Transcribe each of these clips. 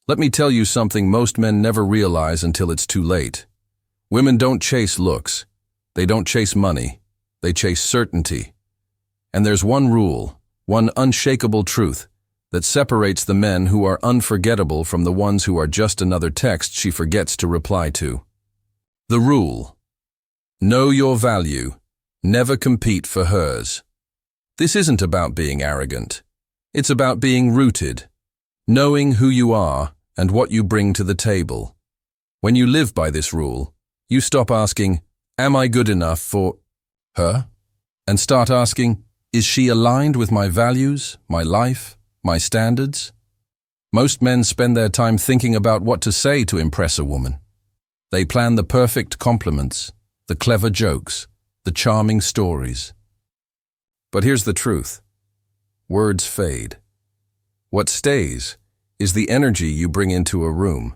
Let me tell you something most men never realize until it's too late. Women don't chase looks. They don't chase money. They chase certainty. And there's one rule, one unshakable truth, that separates the men who are unforgettable from the ones who are just another text she forgets to reply to. The rule: know your value. Never compete for hers. This isn't about being arrogant. It's about being rooted, knowing who you are and what you bring to the table. When you live by this rule, you stop asking, "Am I good enough for her?" and start asking, "Is she aligned with my values, my life, my standards?" Most men spend their time thinking about what to say to impress a woman. They plan the perfect compliments, the clever jokes, the charming stories. But here's the truth. Words fade. What stays is the energy you bring into a room.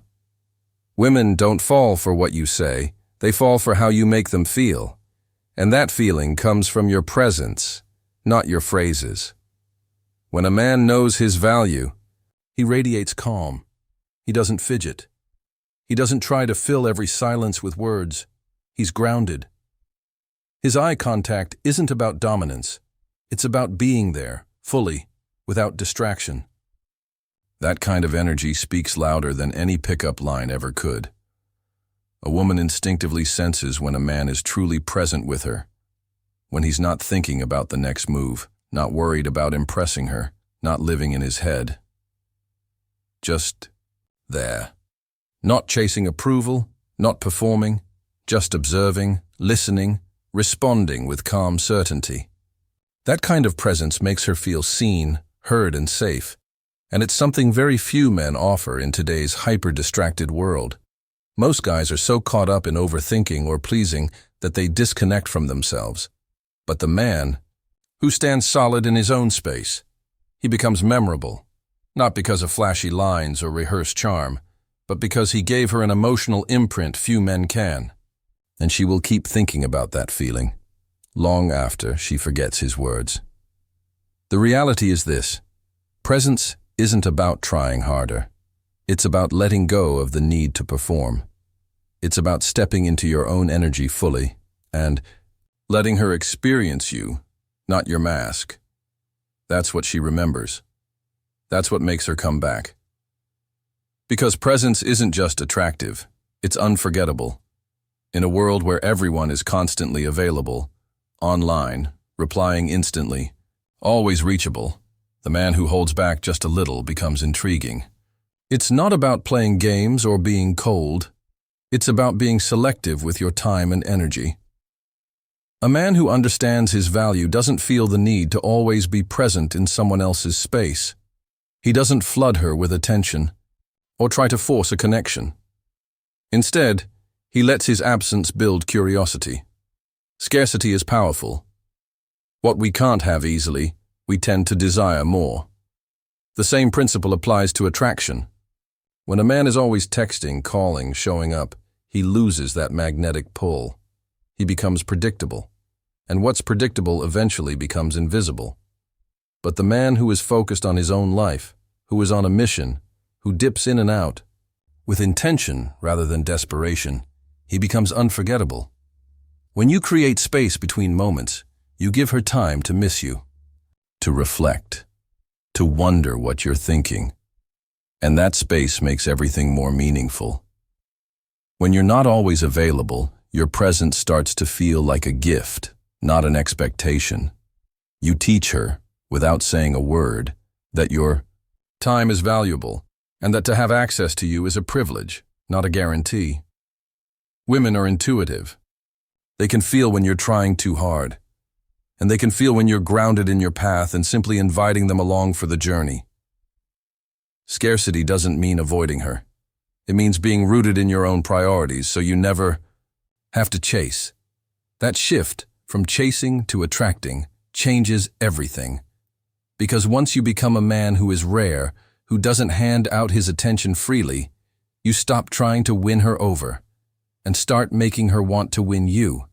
Women don't fall for what you say, they fall for how you make them feel. And that feeling comes from your presence, not your phrases. When a man knows his value, he radiates calm. He doesn't fidget. He doesn't try to fill every silence with words. He's grounded. His eye contact isn't about dominance. It's about being there, fully, without distraction. That kind of energy speaks louder than any pickup line ever could. A woman instinctively senses when a man is truly present with her, when he's not thinking about the next move, not worried about impressing her, not living in his head. Just there. Not chasing approval, not performing, just observing, listening, responding with calm certainty. That kind of presence makes her feel seen, heard, and safe, and it's something very few men offer in today's hyper-distracted world. Most guys are so caught up in overthinking or pleasing that they disconnect from themselves. But the man, who stands solid in his own space, he becomes memorable, not because of flashy lines or rehearsed charm, but because he gave her an emotional imprint few men can. And she will keep thinking about that feeling, long after she forgets his words. The reality is this: presence isn't about trying harder. It's about letting go of the need to perform. It's about stepping into your own energy fully and letting her experience you, not your mask. That's what she remembers. That's what makes her come back. Because presence isn't just attractive, it's unforgettable. In a world where everyone is constantly available, online, replying instantly, always reachable, the man who holds back just a little becomes intriguing. It's not about playing games or being cold. It's about being selective with your time and energy. A man who understands his value doesn't feel the need to always be present in someone else's space. He doesn't flood her with attention or try to force a connection. Instead, he lets his absence build curiosity. Scarcity is powerful. What we can't have easily, we tend to desire more. The same principle applies to attraction. When a man is always texting, calling, showing up, he loses that magnetic pull. He becomes predictable. And what's predictable eventually becomes invisible. But the man who is focused on his own life, who is on a mission, who dips in and out, with intention rather than desperation, he becomes unforgettable. When you create space between moments, you give her time to miss you, to reflect, to wonder what you're thinking. And that space makes everything more meaningful. When you're not always available, your presence starts to feel like a gift, not an expectation. You teach her, without saying a word, that your time is valuable, and that to have access to you is a privilege, not a guarantee. Women are intuitive. They can feel when you're trying too hard, and they can feel when you're grounded in your path and simply inviting them along for the journey. Scarcity doesn't mean avoiding her. It means being rooted in your own priorities so you never have to chase. That shift from chasing to attracting changes everything. Because once you become a man who is rare, who doesn't hand out his attention freely, you stop trying to win her over and start making her want to win you.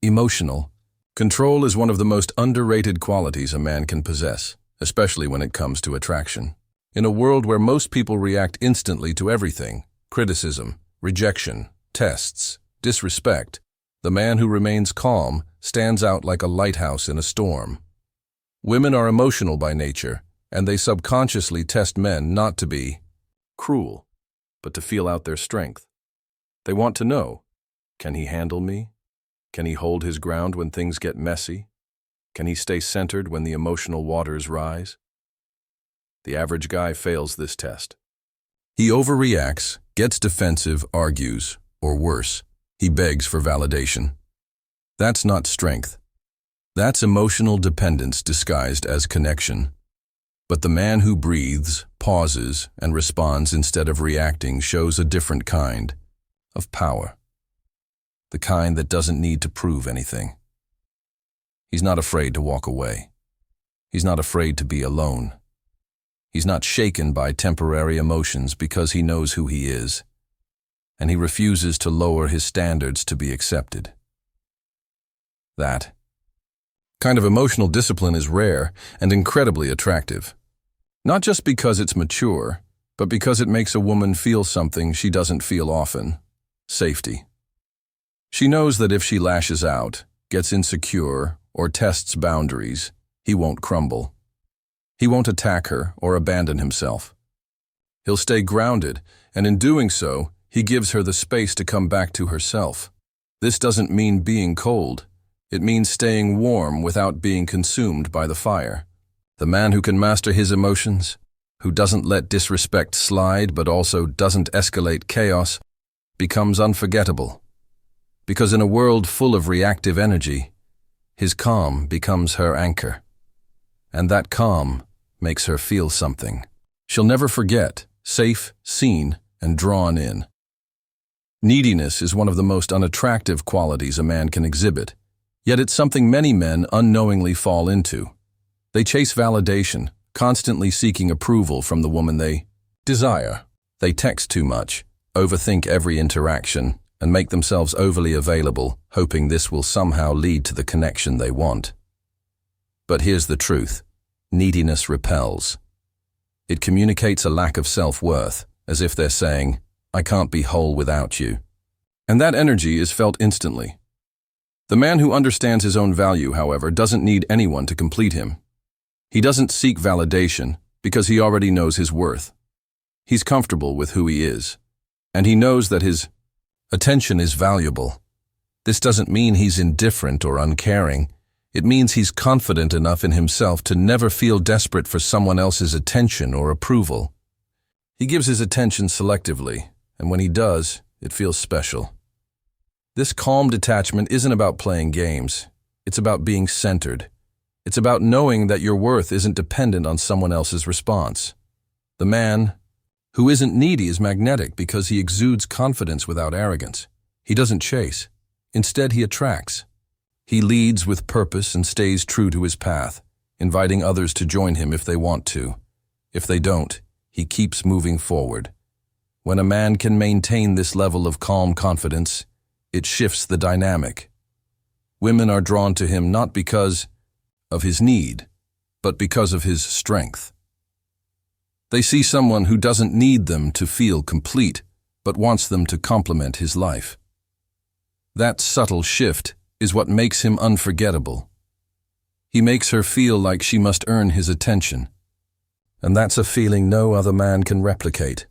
Emotional control is one of the most underrated qualities a man can possess, especially when it comes to attraction. In a world where most people react instantly to everything, criticism, rejection, tests, disrespect, the man who remains calm stands out like a lighthouse in a storm. Women are emotional by nature, and they subconsciously test men not to be cruel, but to feel out their strength. They want to know, can he handle me? Can he hold his ground when things get messy? Can he stay centered when the emotional waters rise? The average guy fails this test. He overreacts, gets defensive, argues, or worse, he begs for validation. That's not strength. That's emotional dependence disguised as connection. But the man who breathes, pauses, and responds instead of reacting shows a different kind of power. The kind that doesn't need to prove anything. He's not afraid to walk away. He's not afraid to be alone. He's not shaken by temporary emotions because he knows who he is, and he refuses to lower his standards to be accepted. That kind of emotional discipline is rare and incredibly attractive. Not just because it's mature, but because it makes a woman feel something she doesn't feel often: safety. She knows that if she lashes out, gets insecure, or tests boundaries, he won't crumble. He won't attack her or abandon himself. He'll stay grounded, and in doing so, he gives her the space to come back to herself. This doesn't mean being cold. It means staying warm without being consumed by the fire. The man who can master his emotions, who doesn't let disrespect slide but also doesn't escalate chaos, becomes unforgettable. Because in a world full of reactive energy, his calm becomes her anchor. And that calm makes her feel something. She'll never forget, safe, seen, and drawn in. Neediness is one of the most unattractive qualities a man can exhibit, yet it's something many men unknowingly fall into. They chase validation, constantly seeking approval from the woman they desire. They text too much, overthink every interaction, and make themselves overly available, hoping this will somehow lead to the connection they want. But here's the truth. Neediness repels. It communicates a lack of self-worth, as if they're saying, "I can't be whole without you." And that energy is felt instantly. The man who understands his own value, however, doesn't need anyone to complete him. He doesn't seek validation because he already knows his worth. He's comfortable with who he is, and he knows that his attention is valuable. This doesn't mean he's indifferent or uncaring. It means he's confident enough in himself to never feel desperate for someone else's attention or approval. He gives his attention selectively, and when he does, it feels special. This calm detachment isn't about playing games. It's about being centered. It's about knowing that your worth isn't dependent on someone else's response. The man who isn't needy is magnetic because he exudes confidence without arrogance. He doesn't chase. Instead, he attracts. He leads with purpose and stays true to his path, inviting others to join him if they want to. If they don't, he keeps moving forward. When a man can maintain this level of calm confidence, it shifts the dynamic. Women are drawn to him not because of his need, but because of his strength. They see someone who doesn't need them to feel complete, but wants them to complement his life. That subtle shift is what makes him unforgettable. He makes her feel like she must earn his attention. And that's a feeling no other man can replicate.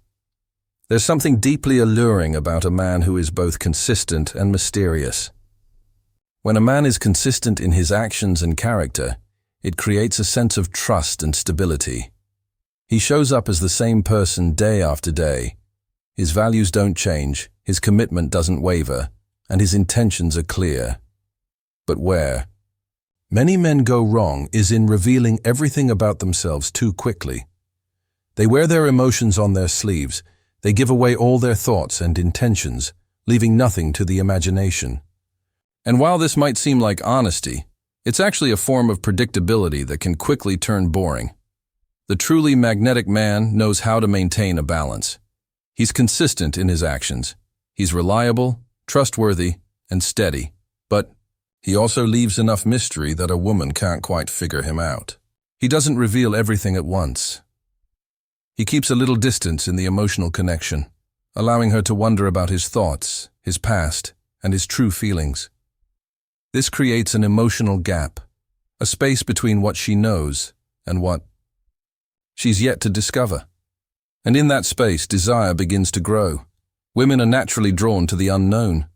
There's something deeply alluring about a man who is both consistent and mysterious. When a man is consistent in his actions and character, it creates a sense of trust and stability. He shows up as the same person day after day. His values don't change, his commitment doesn't waver, and his intentions are clear. But where many men go wrong is in revealing everything about themselves too quickly. They wear their emotions on their sleeves. They give away all their thoughts and intentions, leaving nothing to the imagination. And while this might seem like honesty, it's actually a form of predictability that can quickly turn boring. The truly magnetic man knows how to maintain a balance. He's consistent in his actions. He's reliable, trustworthy, and steady. But he also leaves enough mystery that a woman can't quite figure him out. He doesn't reveal everything at once. He keeps a little distance in the emotional connection, allowing her to wonder about his thoughts, his past, and his true feelings. This creates an emotional gap, a space between what she knows and what she's yet to discover. And in that space, desire begins to grow. Women are naturally drawn to the unknown.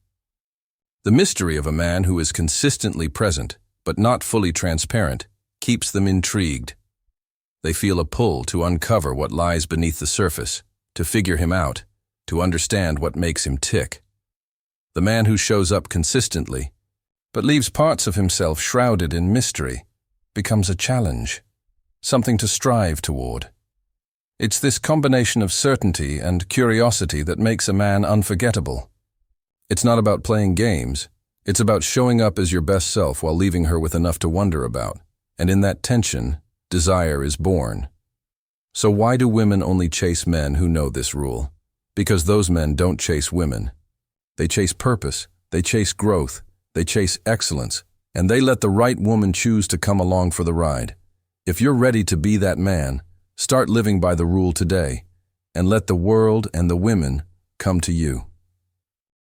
The mystery of a man who is consistently present, but not fully transparent, keeps them intrigued. They feel a pull to uncover what lies beneath the surface, to figure him out, to understand what makes him tick. The man who shows up consistently, but leaves parts of himself shrouded in mystery, becomes a challenge, something to strive toward. It's this combination of certainty and curiosity that makes a man unforgettable. It's not about playing games, it's about showing up as your best self while leaving her with enough to wonder about. And in that tension, desire is born. So why do women only chase men who know this rule? Because those men don't chase women. They chase purpose, they chase growth, they chase excellence, and they let the right woman choose to come along for the ride. If you're ready to be that man, start living by the rule today, and let the world and the women come to you.